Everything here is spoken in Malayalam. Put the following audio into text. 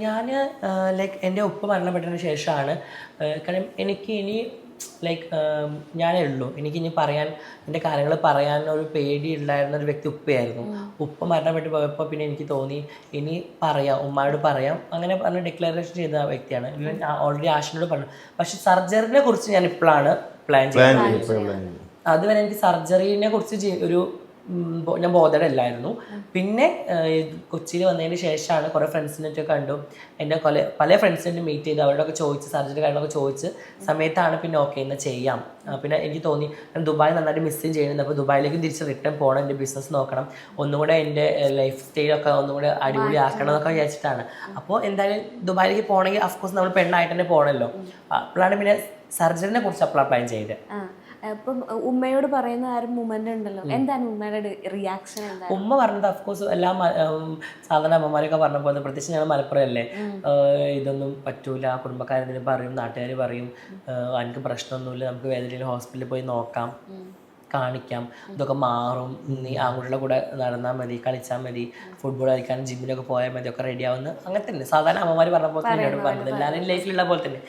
ഞാൻ ലൈക്ക് എൻ്റെ ഉപ്പ മരണപ്പെട്ടതിന് ശേഷമാണ് കാരണം എനിക്ക് ഇനി ലൈക്ക് ഞാനേ ഉള്ളൂ എനിക്കിനി പറയാൻ എൻ്റെ കാര്യങ്ങൾ പറയാൻ ഒരു പേടി ഉണ്ടായിരുന്ന ഒരു വ്യക്തി ഉപ്പയായിരുന്നു. ഉപ്പ മരണപ്പെട്ട് പോയപ്പോൾ പിന്നെ എനിക്ക് തോന്നി ഇനി പറയാം, ഉമ്മയോട് പറയാം, അങ്ങനെ പറഞ്ഞ് ഡിക്ലറേഷൻ ചെയ്ത വ്യക്തിയാണ്. ഓൾറെഡി ആഷിനോട് പറഞ്ഞു. പക്ഷെ സർജറിനെ കുറിച്ച് ഞാൻ ഇപ്പോഴാണ് പ്ലാൻ ചെയ്യുന്നത്. അതുവരെ എനിക്ക് സർജറിനെ കുറിച്ച് ഞാൻ ബോധവല്ലായിരുന്നു. പിന്നെ കൊച്ചിയിൽ വന്നതിന് ശേഷമാണ് കുറേ ഫ്രണ്ട്സിനൊക്കെ കണ്ടു, എൻ്റെ പല ഫ്രണ്ട്സിനെ മീറ്റ് ചെയ്ത് അവരോടൊക്കെ ചോദിച്ച് സർജറി കാര്യങ്ങളൊക്കെ ചോദിച്ച് സമയത്താണ് പിന്നെ ഓക്കെ എന്നാൽ ചെയ്യാം. പിന്നെ എനിക്ക് തോന്നി ദുബായ് നന്നായിട്ട് മിസ്സും ചെയ്യുന്നുണ്ട്. അപ്പോൾ ദുബായിലേക്ക് തിരിച്ച് റിട്ടേൺ പോകണം, എൻ്റെ ബിസിനസ് നോക്കണം, ഒന്നുകൂടെ എൻ്റെ ലൈഫ് സ്റ്റൈലൊക്കെ ഒന്നുകൂടെ അടിപൊളി ആക്കണം എന്നൊക്കെ വിചാരിച്ചിട്ടാണ്. അപ്പോൾ എന്തായാലും ദുബായിലേക്ക് പോകണമെങ്കിൽ അഫ്കോഴ്സ് നമ്മൾ പെണ്ണായിട്ട് തന്നെ പോകണമല്ലോ. അപ്പോഴാണ് പിന്നെ സർജറിനെ കുറിച്ച് അപ്പോഴാണ് പ്ലാൻ ചെയ്തത്. അപ്പം ഉമ്മയോട് പറയുന്ന ആ ഒരു മൊമെന്റ് ഉണ്ടല്ലോ, എന്താണ് ഉമ്മയുടെ റിയാക്ഷൻ? ഉമ്മ പറഞ്ഞത് അഫ്കോഴ്സ് എല്ലാം സാധാരണ അമ്മമാരൊക്കെ പറഞ്ഞ പോലെ, പ്രത്യേകിച്ച് ഞങ്ങൾ മലപ്പുറം അല്ലേ, ഇതൊന്നും പറ്റൂല, കുടുംബക്കാരെന്തെങ്കിലും പറയും, നാട്ടുകാർ പറയും, എനിക്ക് പ്രശ്നമൊന്നുമില്ല, നമുക്ക് വേദനയിൽ ഹോസ്പിറ്റലിൽ പോയി നോക്കാം, കാണിക്കാം, ഇതൊക്കെ മാറും, നീ ആൺകുട്ടികളുടെ കൂടെ നടന്നാൽ മതി, കളിച്ചാൽ മതി, ഫുട്ബോൾ കളിക്കാനും ജിമ്മിലൊക്കെ പോയാൽ മതി, ഒക്കെ റെഡി ആവുന്ന അങ്ങനെ തന്നെ സാധാരണ അമ്മമാർ പറഞ്ഞ പോലെ തന്നെയാണ് പറഞ്ഞത്, എല്ലാവരും ലൈഫിലുള്ള പോലെ തന്നെ.